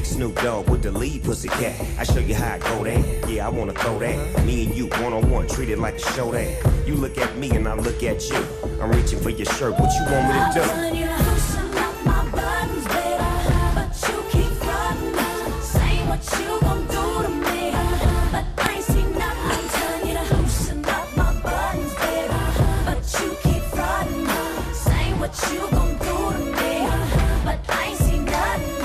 Big Snoop Dogg with the lead pussycat. I show you how I go there. Yeah, I wanna throw that. Me and you, one-on-one, treat it like a show that. You look at me and I look at you. I'm reaching for your shirt, what you want me to do? You gon' do to me, but I ain't seen nothing. I'm telling you to loosen up my buttons, baby. But you keep frontin', saying what you gon' do to me, but I ain't seen nothing.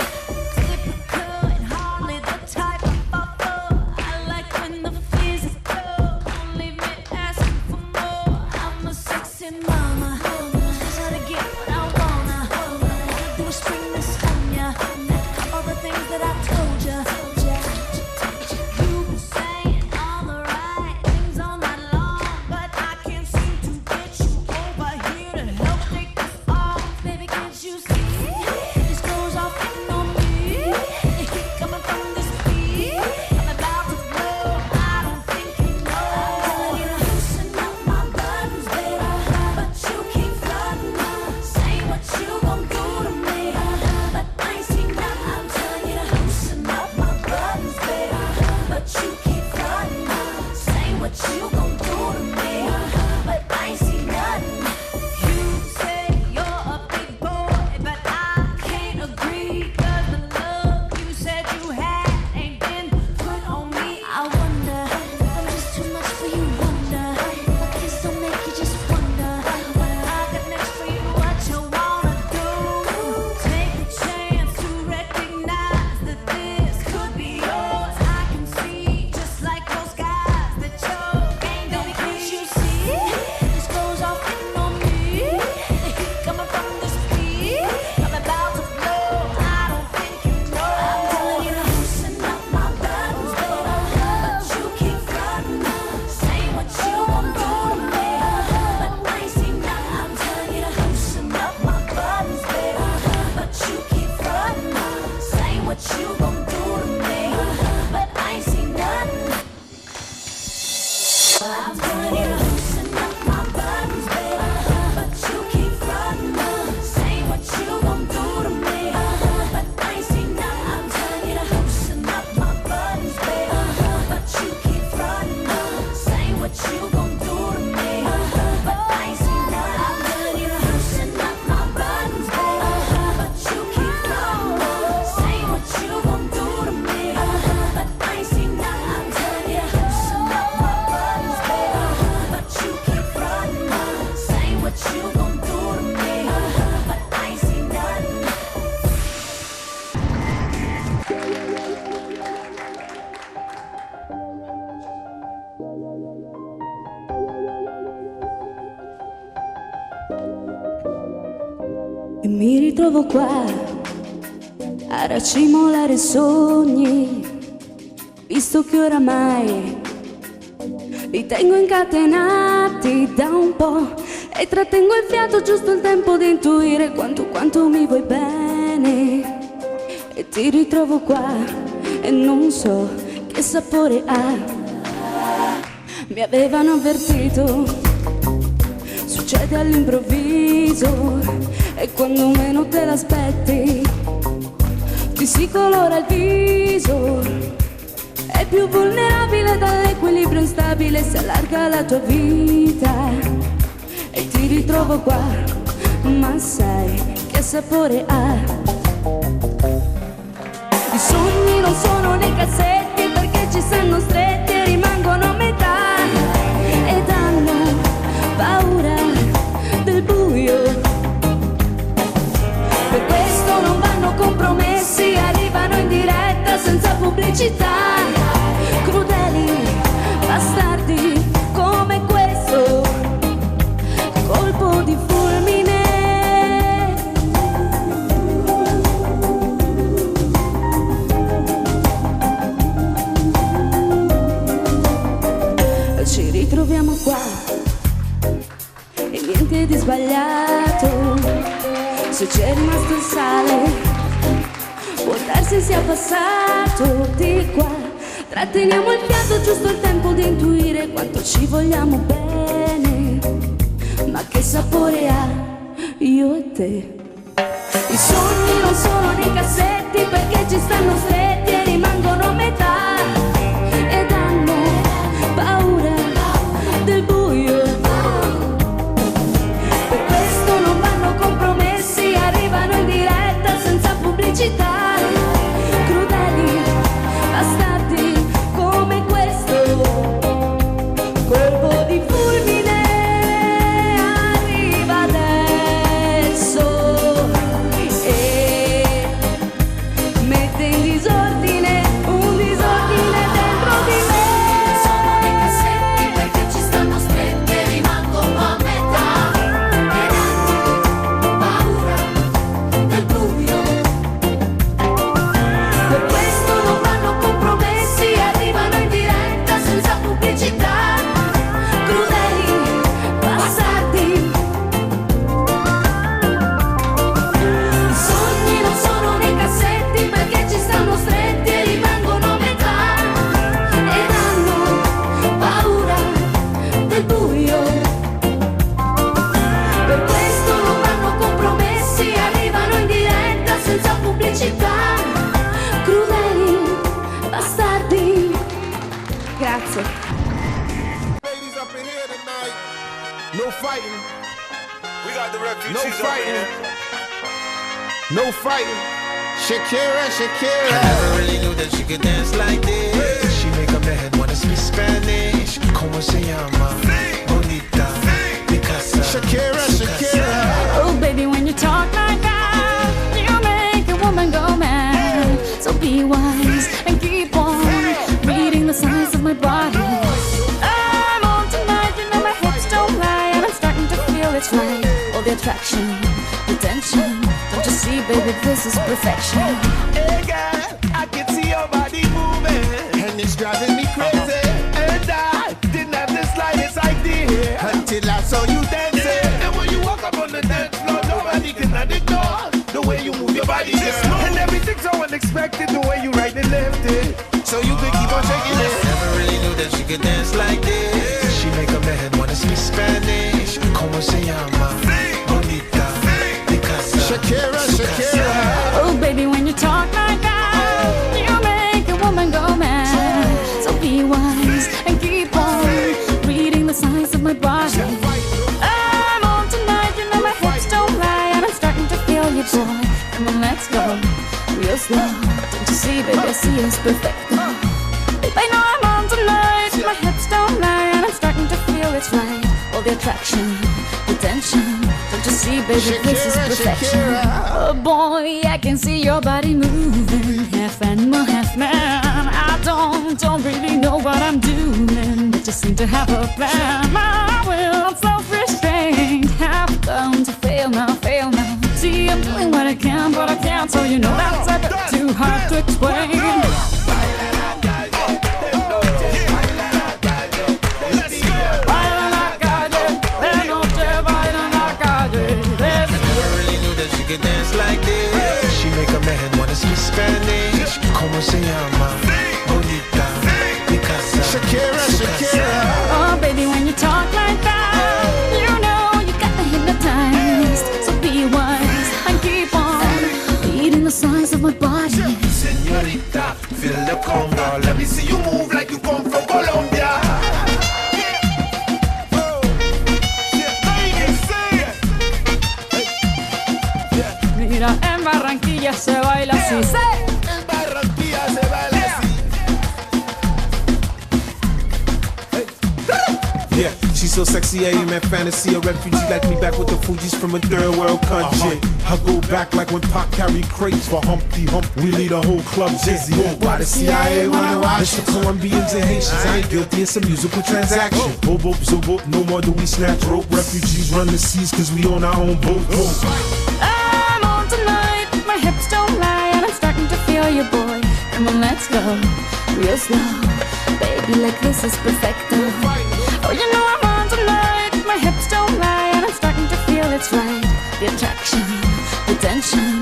Typical and hardly the type of buffer. I like when the physical don't leave me asking for more. I'm a sexy mama, try to get what I wanna. All I do is bring this on ya. All the things that I told ya. E mi ritrovo qua a racimolare sogni, visto che oramai li tengo incatenati da un po' e trattengo il fiato giusto il tempo di intuire quanto mi vuoi bene. E ti ritrovo qua e non so che sapore ha. Mi avevano avvertito, succede all'improvviso e quando meno te l'aspetti ti si colora il viso. È più vulnerabile dall'equilibrio instabile, si allarga la tua vita e ti ritrovo qua, ma sai che sapore ha. I sogni non sono nei cassetti perché ci stanno stretti e rimangono a metà ed hanno paura del buio. Per questo non vanno compromessi, arrivano in diretta senza pubblicità. Crudeli bastardi come questo colpo di fulmine. Ci ritroviamo qua e niente di sbagliato. Se c'è rimasto il sale, può darsi sia passato di qua. Tratteniamo il fiato, giusto il tempo di intuire quanto ci vogliamo bene. Ma che sapore ha io e te? I sogni non sono nei cassetti perché ci stanno stretti fighting. We got the refugees No up in fighting. here. No fighting. Shakira, I Shakira. never really knew that she could dance like this. She make a man wanna speak Spanish. Como se llama? Bonita, Picasa, Shakira, Shakira. Oh, baby, when you talk like that, you make a woman go mad. So be wise and keep on reading the signs of my body. I'm on tonight, you know my hips don't lie, and I'm starting to feel it's right. All the attraction, the tension. Don't you see, baby, this is perfection. Hey girl, I can see your body moving, and it's driving me crazy. And I didn't have the slightest idea until I saw you dancing. And when you walk up on the dance floor, nobody can ignore the way you move your body, girl. And everything's so unexpected, the way you right and left it, so you can keep on shaking it. Never really knew that she could dance like this. She make a man wanna speak Spanish. Como se llama? Bonita, Picasa, Shakira, Shakira. Oh, baby, when you talk like that, you make a woman go mad. So be wise and keep on reading the signs of my body. I'm on tonight, you know my hips don't lie, and I'm starting to feel you, boy. Come on, let's go real slow. Don't you see, baby, I see it's perfect. Babe, I know I'm on tonight, my hips don't lie, and I'm starting to feel it's right. All the attraction, the tension. Don't you see, baby, this is perfection. Oh boy, I can see your body moving, half animal, half man. I don't really know what I'm doing, but just seem to have a plan. My will, self-restraint, have come to fail now, fail now. See, I'm doing what I can, but I can't, so you know that's a bit too hard to explain. could dance like this. She make a man wanna speak Spanish. Como se llama? Bonita, Picasa, Shakira, Shakira. Oh, baby, when you talk like that, you know you got me hypnotized. So be wise and keep on reading the signs of my body. Señorita, feel the conga. Let me see you move like you come from Colombia. Mira, en Barranquilla se baila así. En Barranquilla se baila así. Yeah, she's so sexy, I am at fantasy. A refugee like me back with the Fugees from a third world country. I go back like when Pac carried crates for Humpty Hump. We lead a whole club dizzy. Why the CIA wanna watch? It's the Colombians and Haitians. I ain't guilty, it's a musical transaction. Boop, boop, so boop, no more do we snatch rope. Refugees run the seas cause we own our own boat. I'm on tonight, my hips don't lie, and I'm starting to feel you, boy. Come on, let's go, real slow. Baby, like this is perfecto. Oh, you know I'm on tonight, my hips don't lie, and I'm starting to feel it's right. The attraction, the tension.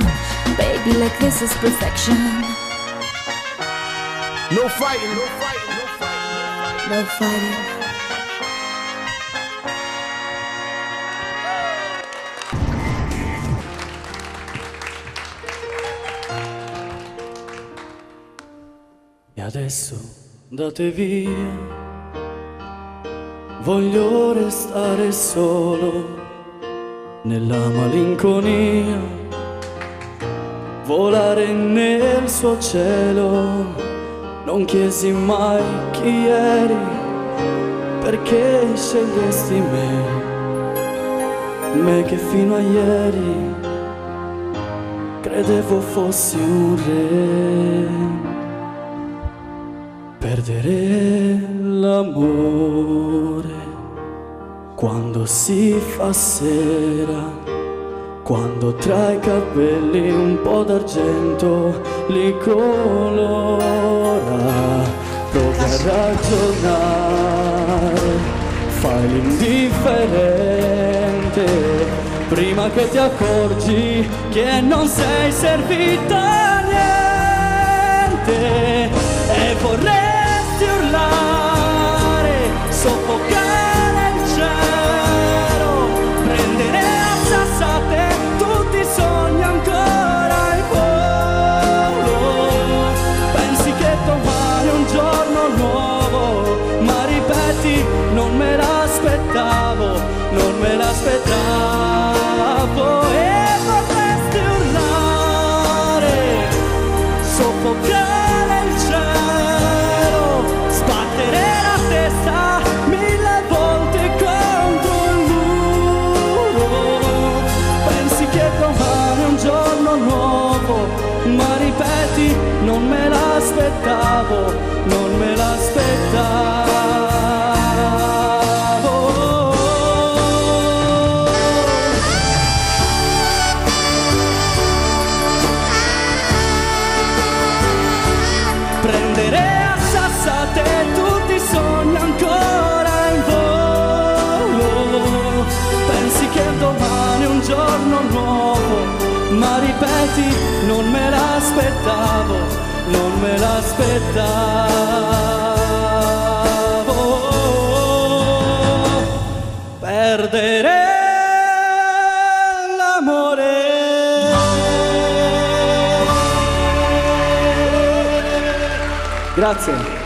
Baby, like this is perfection. No fighting, no fighting, no fighting. No fighting. E adesso andate via, voglio restare solo nella malinconia, volare nel suo cielo. Non chiesi mai chi eri, perché scegliesti me che fino a ieri credevo fossi un re. Perdere l'amore quando si fa sera, quando tra i capelli un po' d'argento li colora. Provi a ragionare, fai l'indifferente, prima che ti accorgi che non sei servita a niente. E vorresti urlare, soffocare il cielo, prendere a sassate tutti i sogni ancora in volo. Pensi che domani è un giorno nuovo, ma ripeti, non me l'aspettavo, non me l'aspettavo. l'aspettavo e potresti urlare, soffocare il cielo, sbattere la testa 1000 volte contro il muro. Pensi che domani è un giorno nuovo, ma ripeti, non me l'aspettavo, non me l'aspettavo. Prendere a sassate tutti i sogni ancora in volo. Pensi che domani è un giorno nuovo, ma ripeti, non me l'aspettavo, non me l'aspettavo. Perdere l'amore. Grazie.